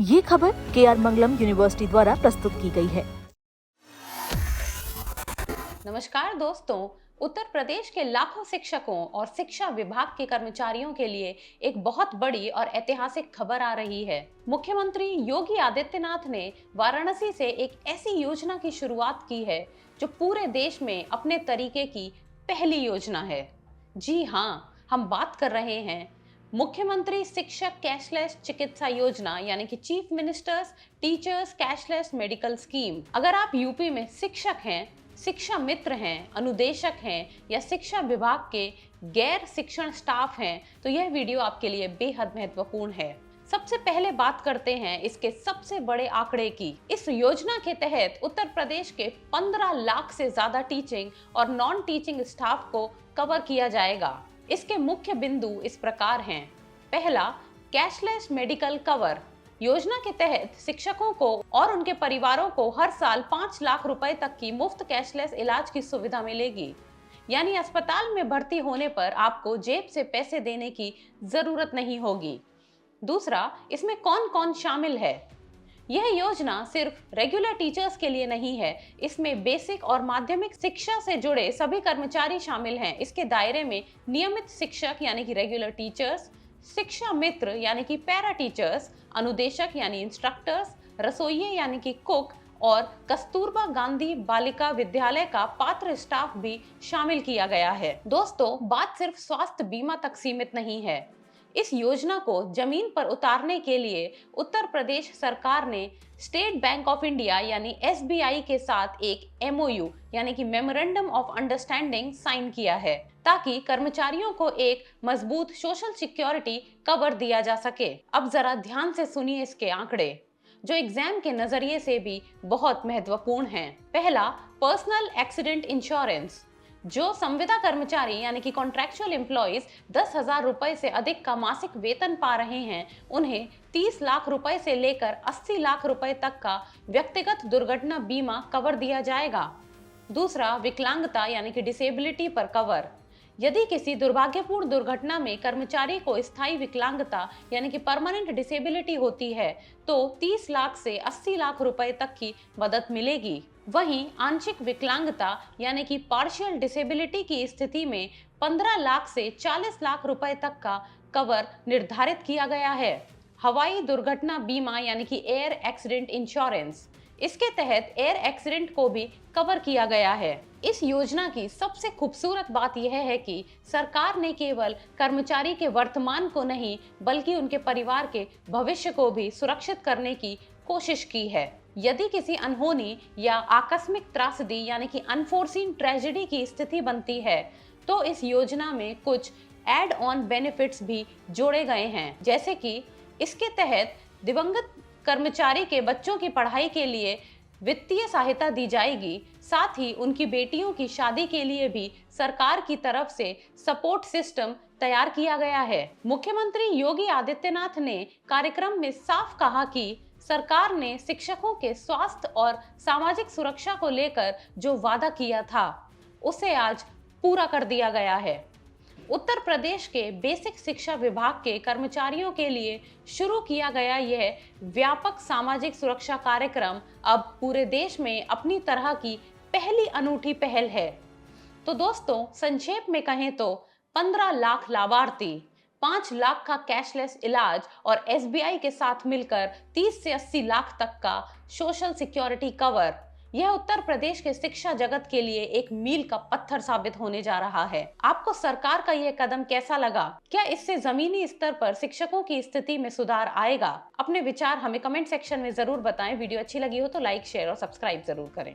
ये खबर KR मंगलम university द्वारा प्रस्तुत की गई है। नमस्कार दोस्तों, उत्तर प्रदेश के लाखों शिक्षकों और शिक्षा विभाग के कर्मचारियों के लिए एक बहुत बड़ी और ऐतिहासिक खबर आ रही है। मुख्यमंत्री योगी आदित्यनाथ ने वाराणसी से एक ऐसी योजना की शुरुआत की है जो पूरे देश में अपने तरीके की पहली योजना है। जी हाँ, हम बात कर रहे हैं मुख्यमंत्री शिक्षक कैशलेस चिकित्सा योजना यानी कि chief ministers teachers cashless medical scheme. अगर आप यूपी में शिक्षक हैं, शिक्षा मित्र हैं, अनुदेशक हैं या शिक्षा विभाग के गैर शिक्षण स्टाफ हैं, तो यह वीडियो आपके लिए बेहद महत्वपूर्ण है। सबसे पहले बात करते हैं इसके सबसे बड़े आंकड़े की। इस योजना के तहत उत्तर प्रदेश के 15 लाख से ज्यादा टीचिंग और नॉन टीचिंग स्टाफ को कवर किया जाएगा। इसके मुख्य बिंदु इस प्रकार हैं। पहला, कैशलेस मेडिकल कवर। योजना के तहत शिक्षकों को और उनके परिवारों को हर साल 5 लाख रुपए तक की मुफ्त कैशलेस इलाज की सुविधा मिलेगी। यानी अस्पताल में भर्ती होने पर आपको जेब से पैसे देने की जरूरत नहीं होगी। दूसरा, इसमें कौन कौन शामिल है? यह योजना सिर्फ रेगुलर टीचर्स के लिए नहीं है, इसमें बेसिक और माध्यमिक शिक्षा से जुड़े सभी कर्मचारी शामिल हैं। इसके दायरे में नियमित शिक्षक यानी कि रेगुलर टीचर्स, शिक्षा मित्र यानी कि पैरा टीचर्स, अनुदेशक यानी इंस्ट्रक्टर्स, रसोइये यानी कि कुक और कस्तूरबा गांधी बालिका विद्यालय का पात्र स्टाफ भी शामिल किया गया है। दोस्तों, बात सिर्फ स्वास्थ्य बीमा तक सीमित नहीं है। इस योजना को जमीन पर उतारने के लिए उत्तर प्रदेश सरकार ने स्टेट बैंक ऑफ इंडिया यानी SBI के साथ एक MOU यानी कि मेमोरेंडम ऑफ अंडरस्टैंडिंग साइन किया है, ताकि कर्मचारियों को एक मजबूत सोशल सिक्योरिटी कवर दिया जा सके। अब जरा ध्यान से सुनिए इसके आंकड़े, जो एग्जाम के नजरिए से भी बहुत महत्वपूर्ण हैं। पहला, पर्सनल एक्सीडेंट इंश्योरेंस। जो संविदा कर्मचारी यानी कि कॉन्ट्रैक्चुअल एम्प्लॉइज 10,000 रुपए से अधिक का मासिक वेतन पा रहे हैं, उन्हें 30 लाख रुपए से लेकर 80 लाख रुपए तक का व्यक्तिगत दुर्घटना बीमा कवर दिया जाएगा। दूसरा, विकलांगता यानी कि डिसेबिलिटी पर कवर। यदि किसी दुर्भाग्यपूर्ण दुर्घटना में कर्मचारी को स्थायी विकलांगता यानी कि परमानेंट डिसेबिलिटी होती है, तो 30 लाख से 80 लाख रुपए तक की मदद मिलेगी। वहीं आंशिक विकलांगता यानी कि पार्शियल डिसेबिलिटी की स्थिति में 15 लाख से 40 लाख रुपए तक का कवर निर्धारित किया गया है। हवाई दुर्घटना बीमा यानी कि एयर एक्सीडेंट इंश्योरेंस, इसके तहत एयर एक्सीडेंट को भी कवर किया गया है। इस योजना की सबसे खूबसूरत बात यह है कि सरकार ने केवल कर्मचारी के वर्तमान को नहीं, बल्कि उनके परिवार के भविष्य को भी सुरक्षित करने की कोशिश की है। यदि किसी अनहोनी या आकस्मिक त्रासदी यानी कि अनफोर्सीन ट्रेजेडी की स्थिति बनती है, तो इस योजना में कुछ एड ऑन बेनिफिट्स भी जोड़े गए हैं। जैसे कि इसके तहत दिवंगत कर्मचारी के बच्चों की पढ़ाई के लिए वित्तीय सहायता दी जाएगी। साथ ही उनकी बेटियों की शादी के लिए भी सरकार की तरफ से सपोर्ट सिस्टम तैयार किया गया है। मुख्यमंत्री योगी आदित्यनाथ ने कार्यक्रम में साफ कहा कि सरकार ने शिक्षकों के स्वास्थ्य और सामाजिक सुरक्षा को लेकर जो वादा किया था, उसे आज पूरा कर दिया गया है। उत्तर प्रदेश के बेसिक शिक्षा विभाग के कर्मचारियों के लिए शुरू किया गया यह व्यापक सामाजिक सुरक्षा कार्यक्रम अब पूरे देश में अपनी तरह की पहली अनूठी पहल है। तो दोस्तों, संक्षेप में कहें तो 15 लाख लाभार्थी, 5 लाख का कैशलेस इलाज और SBI के साथ मिलकर 30 से 80 लाख तक का सोशल सिक्योरिटी कवर, यह उत्तर प्रदेश के शिक्षा जगत के लिए एक मील का पत्थर साबित होने जा रहा है। आपको सरकार का यह कदम कैसा लगा? क्या इससे जमीनी स्तर पर शिक्षकों की स्थिति में सुधार आएगा? अपने विचार हमें कमेंट सेक्शन में जरूर बताएं। वीडियो अच्छी लगी हो तो लाइक, शेयर और सब्सक्राइब जरूर करें।